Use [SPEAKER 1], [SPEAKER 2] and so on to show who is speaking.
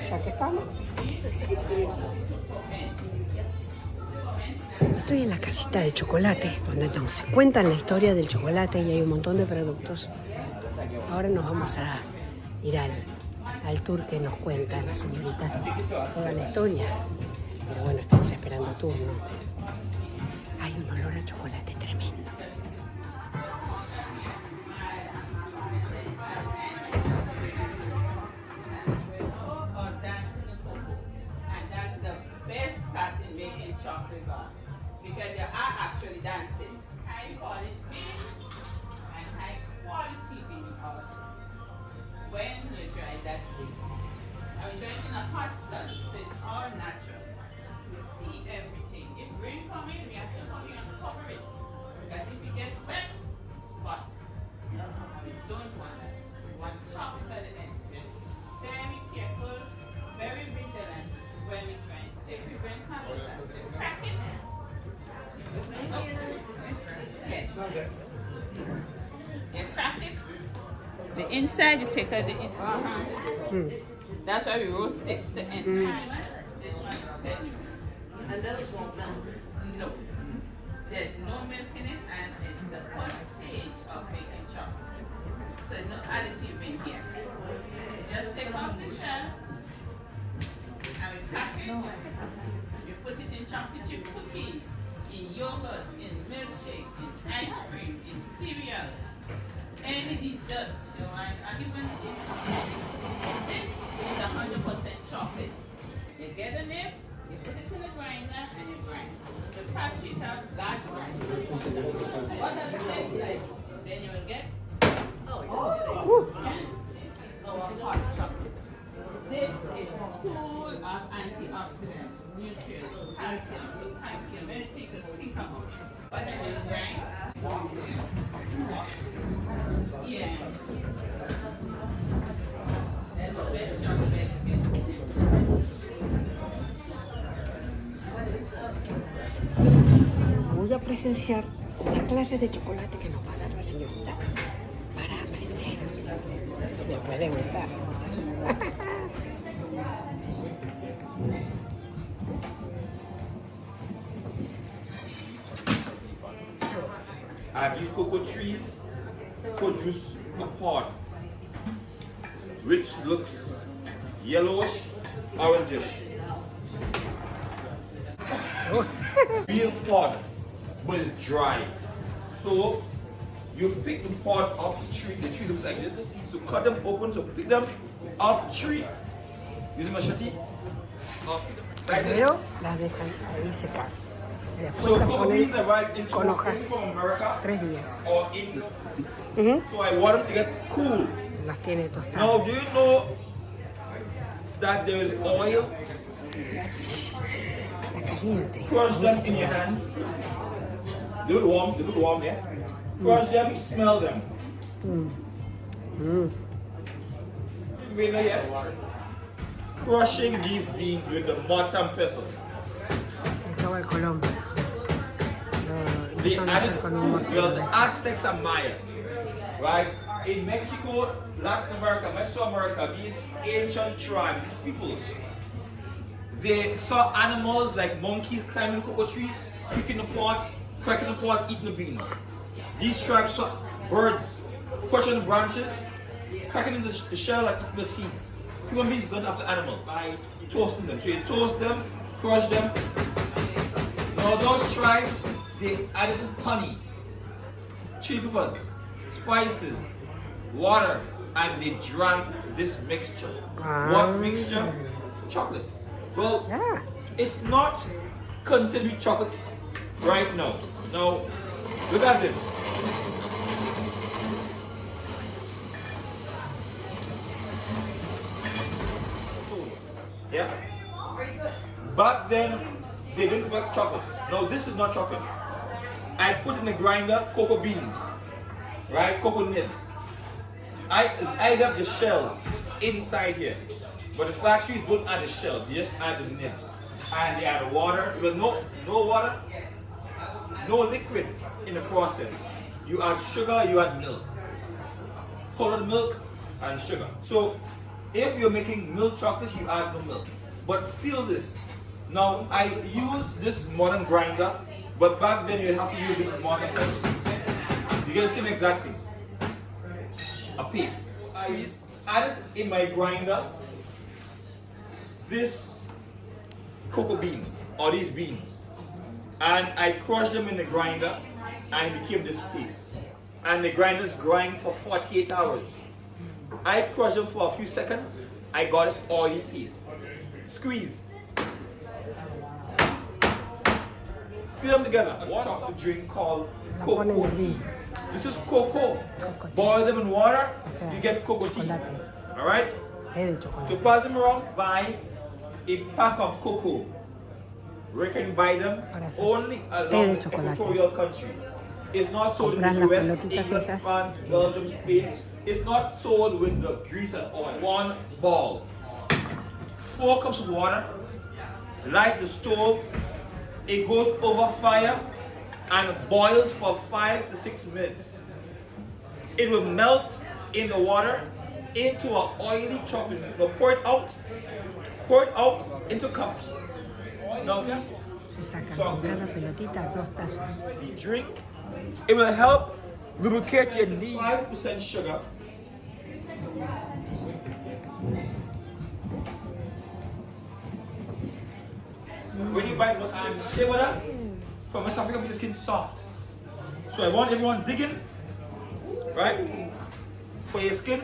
[SPEAKER 1] Ya que estamos. Estoy en la casita de chocolate, donde se cuentan la historia del chocolate y hay un montón de productos. Ahora nos vamos a ir al tour que nos cuenta la señorita toda la historia. Pero bueno, estamos esperando turno. Hay un olor a chocolate tremendo.
[SPEAKER 2] Because you are actually dancing. High polished beans and high quality beans also. When you dry that bean, I was drying in a hot sun, so it's all natural. We see everything. If rain coming, we have to cover it. Because if you get wet, spot. We don't want that. We want chocolate at the end. Very careful, very vigilant when we dry. So if you bring something, crack it. You crack it. The inside, you take out the inside. That's why we roast it to enhance. This one is tenuous. And those won't melt? No. There's no milk in it, and it's the first stage of making chocolate. So there's no additive in here. You just take off the shell, and we package. We put it in chocolate chip cookies, in yogurt, in milkshake, in ice cream, in cereal, any dessert you want, and even this is 100% chocolate. You get the nibs, you put it in the grinder, and you grind. The factories have large grinders. What does it taste like? Then you will get this is our hot chocolate. This is full of antioxidants, nutrients, calcium, potassium, anything you think about. What I just grind? Yeah. That's the best chocolate you can get.
[SPEAKER 1] Voy a presenciar la clase de chocolate que nos va a dar la señorita para aprender. Me puede gustar.
[SPEAKER 3] These cocoa trees produce a pod which looks yellowish, orangish. Real pod, but it's dry. So you pick the pod off the tree looks like this. So cut them open, so pick them off the tree using machete. Like this.
[SPEAKER 1] Primero las dejan ahí secar. Después
[SPEAKER 3] So
[SPEAKER 1] las
[SPEAKER 3] cocoa
[SPEAKER 1] ponen
[SPEAKER 3] beans arrive into
[SPEAKER 1] con hojas
[SPEAKER 3] from America
[SPEAKER 1] 3 días.
[SPEAKER 3] or England. So I want them to get cool.
[SPEAKER 1] Las tiene tostadas.
[SPEAKER 3] Now, do you know that there is oil?
[SPEAKER 1] Está caliente.
[SPEAKER 3] Crush them in your hands. They look warm, yeah? Crush them, smell them. Wait, no, yeah? Crushing these beans with the mortar and pestle.
[SPEAKER 1] Acabo el Colón.
[SPEAKER 3] The Aztecs are Maya, right? In Mexico, Latin America, Mesoamerica, these ancient tribes, these people, they saw animals like monkeys climbing cocoa trees, picking the pot, cracking the pot, eating the beans. These tribes saw birds crushing the branches, cracking in the shell and eating the seeds. Human beings got after animals by toasting them. So you toast them, crush them. Now those tribes, they added honey, chili peppers, spices, water, and they drank this mixture.
[SPEAKER 1] Ah.
[SPEAKER 3] What mixture? Chocolate. Well,
[SPEAKER 1] Yeah.
[SPEAKER 3] it's not considered chocolate right now. Now, look at this. Yeah? Back then, they didn't make chocolate. No, this is not chocolate. I put in the grinder cocoa beans, right? Cocoa nibs. I have the shells inside here. But the factories don't add the shells, they just add the nibs. And they add water. Well, no water, no liquid in the process. You add sugar, you add milk. Colored milk and sugar. So if you're making milk chocolates, you add no milk. But feel this. Now I use this modern grinder, but back then you have to use this modern pestle. You get the same exact thing. A paste. I added in my grinder this cocoa bean or these beans, and I crushed them in the grinder and it became this paste. And the grinders grind for 48 hours. I crushed them for a few seconds. I got this oily paste. Squeeze. Fill them together. One chocolate drink called cocoa tea. This is cocoa. Boil them in water, you get cocoa tea. Alright? To pass them around, buy a pack of cocoa. We can buy them only along the equatorial countries. It's not sold in the US, England, France, Belgium, Spain. It's not sold with the grease and oil. One ball. 4 cups of water. Light the stove. It goes over fire and boils for 5 to 6 minutes. It will melt in the water into an oily chocolate. Now pour it out. Pour it out into cups. Now guess what? The drink, it will help lubricate your knee. 5% sugar. When you buy muscle shea butter from West Africa, make the skin soft. So I want everyone digging, right? For your skin.